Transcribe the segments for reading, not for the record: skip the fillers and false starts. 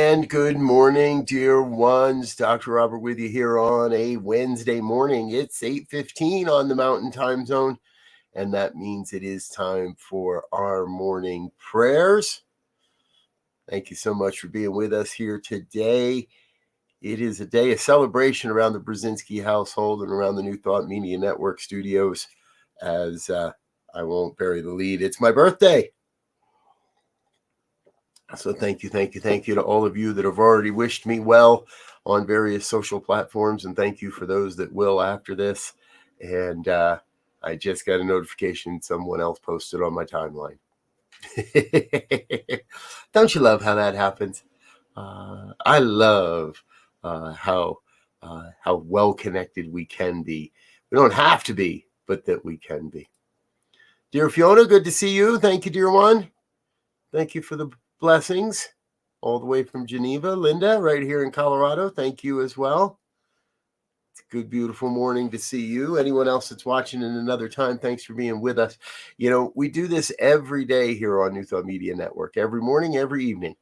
And good morning, dear ones. Dr. Robert with you here on a Wednesday morning. It's 8:15 on the Mountain Time Zone, and that means it is time for our morning prayers. Thank you so much for being with us here today. It is a day of celebration around the Brzezinski household and around the New Thought Media Network studios, as I won't bury the lead. It's my birthday. So thank you to all of you that have already wished me well on various social platforms, and thank you for those that will after this. And I just got a notification someone else posted on my timeline. Don't you love how that happens? I love how well connected we can be. We don't have to be, but that we can be. Dear Fiona, good to see you. Thank you, dear one. Thank you for the blessings all the way from Geneva. Linda, right here in Colorado, thank you as well. It's a good, beautiful morning to see you. Anyone else that's watching in another time, thanks for being with us. You know, we do this every day here on New Thought Media Network, every morning, every evening.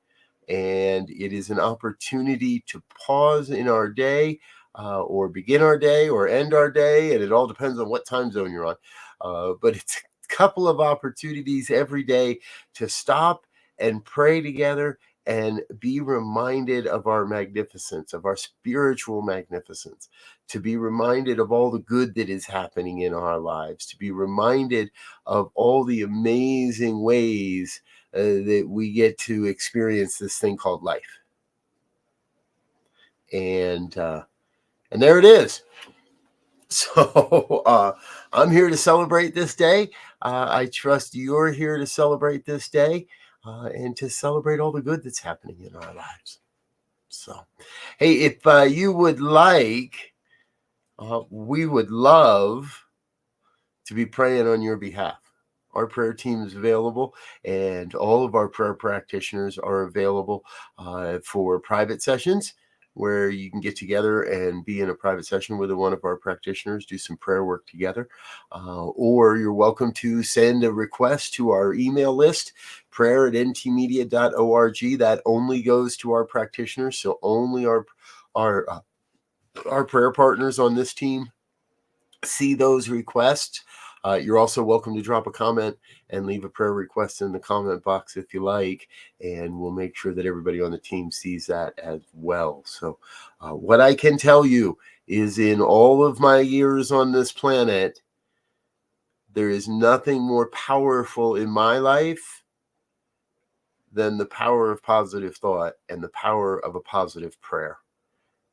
And it is an opportunity to pause in our day or begin our day or end our day. And it all depends on what time zone you're on. But it's a couple of opportunities every day to stop and pray together and be reminded of our magnificence, of our spiritual magnificence, to be reminded of all the good that is happening in our lives, to be reminded of all the amazing ways that we get to experience this thing called life. And there it is. So I'm here to celebrate this day. I trust you're here to celebrate this day and to celebrate all the good that's happening in our lives. So, hey, if you would like, we would love to be praying on your behalf. Our prayer team is available, and all of our prayer practitioners are available for private sessions where you can get together and be in a private session with one of our practitioners, do some prayer work together. Or you're welcome to send a request to our email list, prayer@ntmedia.org. That only goes to our practitioners, so only our prayer partners on this team see those requests. You're also welcome to drop a comment and leave a prayer request in the comment box if you like, and we'll make sure that everybody on the team sees that as well. So what I can tell you is, in all of my years on this planet, there is nothing more powerful in my life than the power of positive thought and the power of a positive prayer.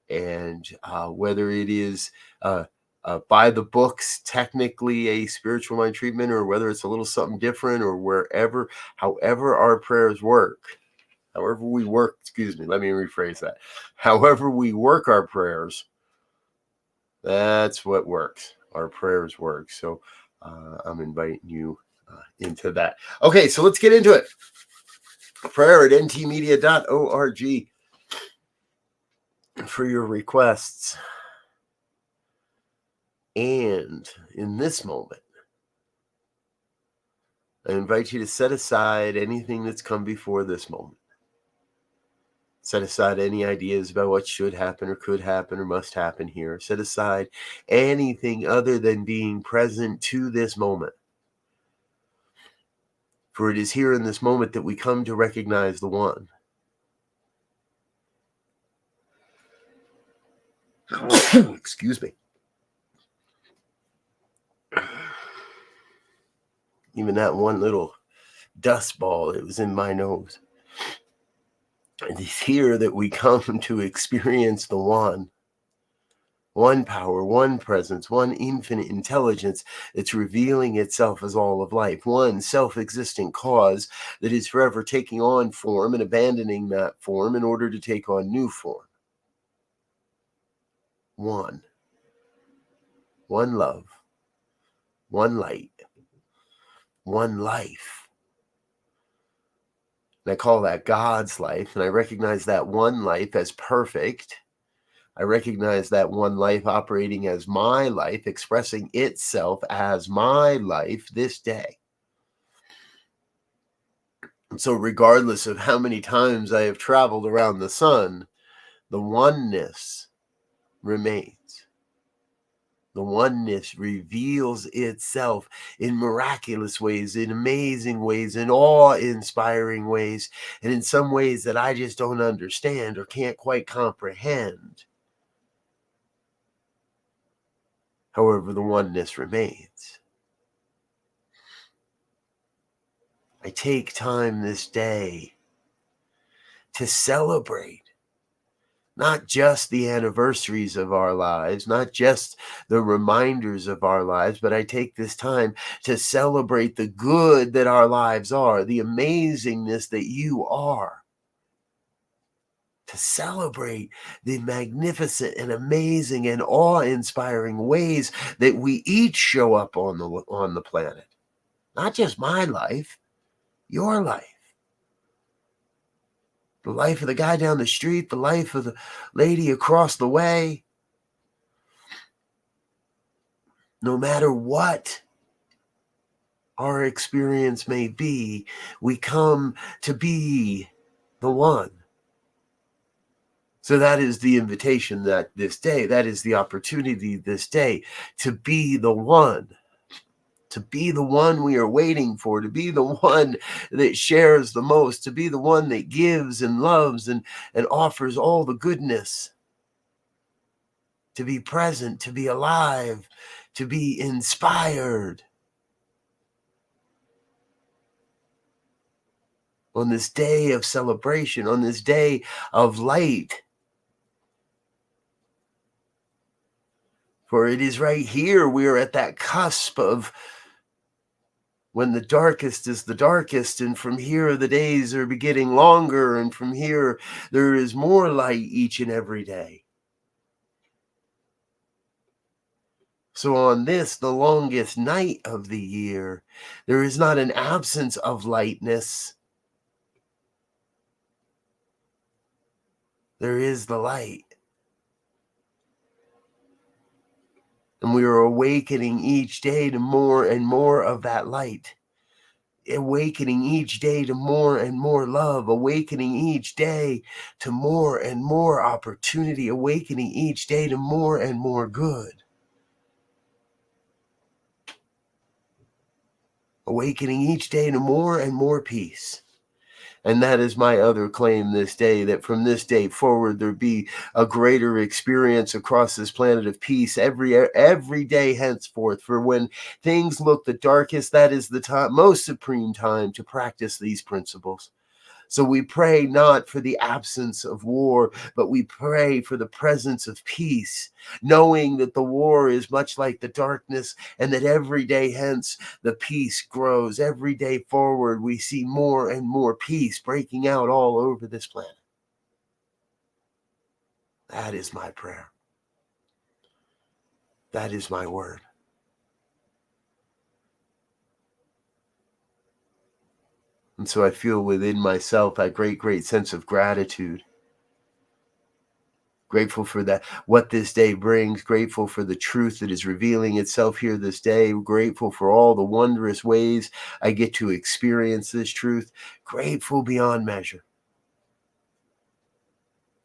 And whether it is by the books, technically a spiritual mind treatment, or whether it's a little something different, or however our prayers work, however we work our prayers, that's what works. Our prayers work. So I'm inviting you into that. Okay, so let's get into it. Prayer@ntmedia.org for your requests. And in this moment, I invite you to set aside anything that's come before this moment. Set aside any ideas about what should happen or could happen or must happen here. Set aside anything other than being present to this moment. For it is here in this moment that we come to recognize the one. Excuse me. Even that one little dust ball that was in my nose. It is here that we come to experience the one power, one presence, one infinite intelligence that's revealing itself as all of life, one self-existent cause that is forever taking on form and abandoning that form in order to take on new form. One love, one light, one life. And I call that God's life, and I recognize that one life as perfect. I recognize that one life operating as my life, expressing itself as my life this day. And So regardless of how many times I have traveled around the sun, the oneness remains. The oneness reveals itself in miraculous ways, in amazing ways, in awe-inspiring ways, and in some ways that I just don't understand or can't quite comprehend. However, the oneness remains. I take time this day to celebrate not just the anniversaries of our lives, not just the reminders of our lives, but I take this time to celebrate the good that our lives are, the amazingness that you are, to celebrate the magnificent and amazing and awe-inspiring ways that we each show up on the planet. Not just my life, your life. The life of the guy down the street, the life of the lady across the way. No matter what our experience may be, we come to be the one. So that is the invitation that this day, that is the opportunity this day to be the one. To be the one we are waiting for, to be the one that shares the most, to be the one that gives and loves and offers all the goodness. To be present, to be alive, to be inspired. On this day of celebration, on this day of light. For it is right here we are at that cusp of when the darkest is the darkest, and from here the days are getting longer, and from here there is more light each and every day. So on this, the longest night of the year, there is not an absence of lightness. There is the light. And we are awakening each day to more and more of that light. Awakening each day to more and more love. Awakening each day to more and more opportunity. Awakening each day to more and more good. Awakening each day to more and more peace. And that is my other claim this day, that from this day forward, there be a greater experience across this planet of peace every day henceforth. For when things look the darkest, that is the time, most supreme time to practice these principles. So we pray not for the absence of war, but we pray for the presence of peace, knowing that the war is much like the darkness, and that every day hence the peace grows. Every day forward, we see more and more peace breaking out all over this planet. That is my prayer. That is my word. And so I feel within myself a great sense of gratitude. Grateful for that, what this day brings, grateful for the truth that is revealing itself here this day, grateful for all the wondrous ways I get to experience this truth, grateful beyond measure.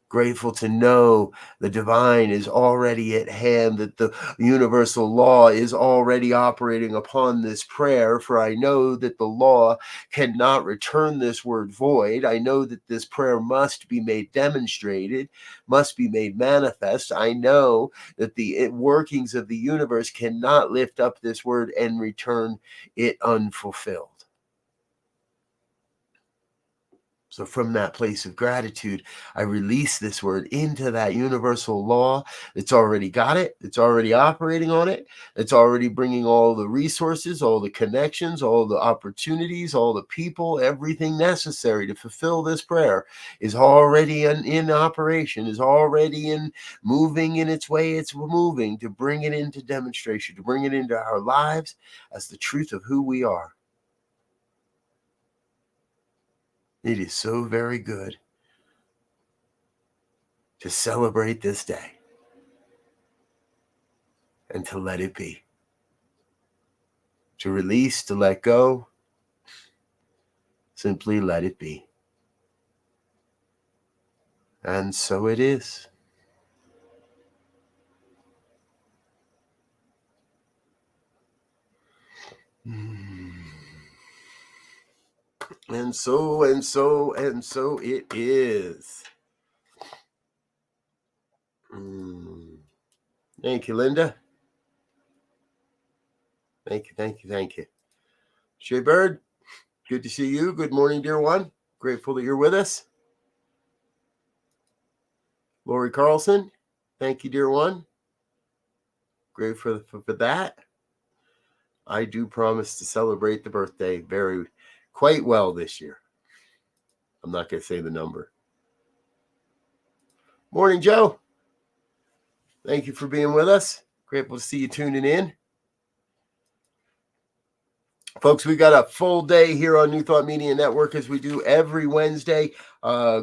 Grateful to know the divine is already at hand, that the universal law is already operating upon this prayer, for I know that the law cannot return this word void. I know that this prayer must be made demonstrated, must be made manifest. I know that the workings of the universe cannot lift up this word and return it unfulfilled. So from that place of gratitude, I release this word into that universal law. It's already got it. It's already operating on it. It's already bringing all the resources, all the connections, all the opportunities, all the people, everything necessary to fulfill this prayer is already in operation, is already in moving in its way. It's moving to bring it into demonstration, to bring it into our lives as the truth of who we are. It is so very good to celebrate this day and to let it be. To release, to let go, Simply let it be. And so it is. And so it is. Thank you, Linda. Thank you. Shay Bird, good to see you. Good morning, dear one. Grateful that you're with us. Lori Carlson, thank you, dear one. Grateful for that. I do promise to celebrate the birthday quite well this year. I'm not going to say the number. Morning, Joe. Thank you for being with us. Grateful to see you tuning in. Folks, we got a full day here on New Thought Media Network as we do every Wednesday.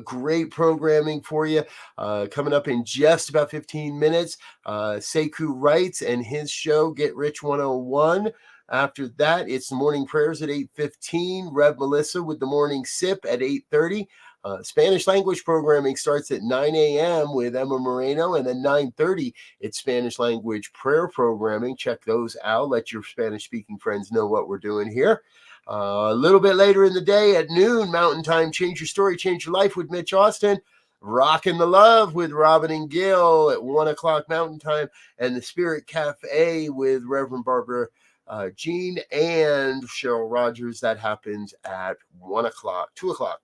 Great programming for you. Coming up in just about 15 minutes, Sekou Wrights and his show, Get Rich 101. After that, it's the morning prayers at 8:15. Rev Melissa with the morning sip at 8:30. Spanish language programming starts at 9 a.m. with Emma Moreno, and then 9:30 it's Spanish language prayer programming. Check those out. Let your Spanish-speaking friends know what we're doing here. A little bit later in the day at noon, Mountain Time, Change Your Story, Change Your Life with Mitch Austin. Rockin' the Love with Robin and Gil at 1 o'clock Mountain Time, and the Spirit Cafe with Reverend Barbara Jean and Cheryl Rogers. That happens at 1 o'clock, 2 o'clock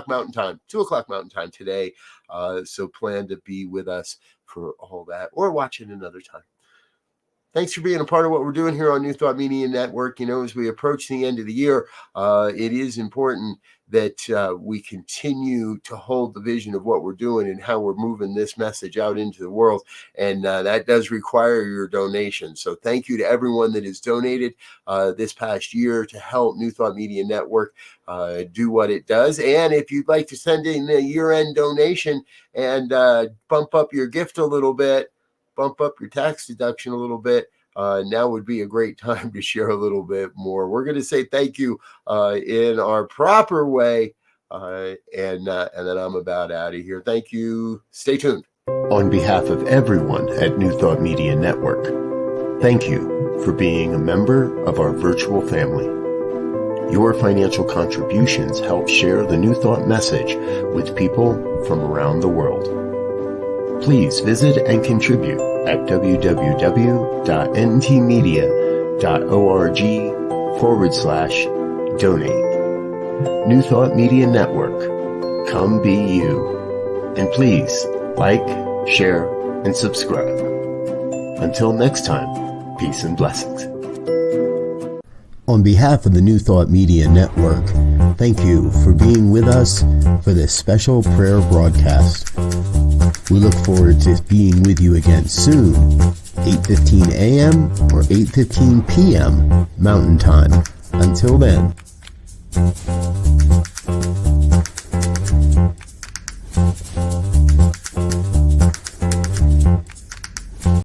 Mountain Time, 2 o'clock Mountain Time today. So plan to be with us for all that or watch it another time. Thanks for being a part of what we're doing here on New Thought Media Network. You know, as we approach the end of the year, it is important that we continue to hold the vision of what we're doing and how we're moving this message out into the world. And that does require your donation. So thank you to everyone that has donated this past year to help New Thought Media Network do what it does. And if you'd like to send in a year-end donation and bump up your gift a little bit, bump up your tax deduction a little bit, now would be a great time to share a little bit more. We're going to say thank you in our proper way, and then I'm about out of here. Thank you. Stay tuned. On behalf of everyone at New Thought Media Network, thank you for being a member of our virtual family. Your financial contributions help share the New Thought message with people from around the world. Please visit and contribute at www.ntmedia.org/donate. New Thought Media Network. Come be you. And please like, share, and subscribe. Until next time, peace and blessings. On behalf of the New Thought Media Network, thank you for being with us for this special prayer broadcast. We look forward to being with you again soon, 8:15 a.m. or 8:15 p.m. Mountain Time. Until then.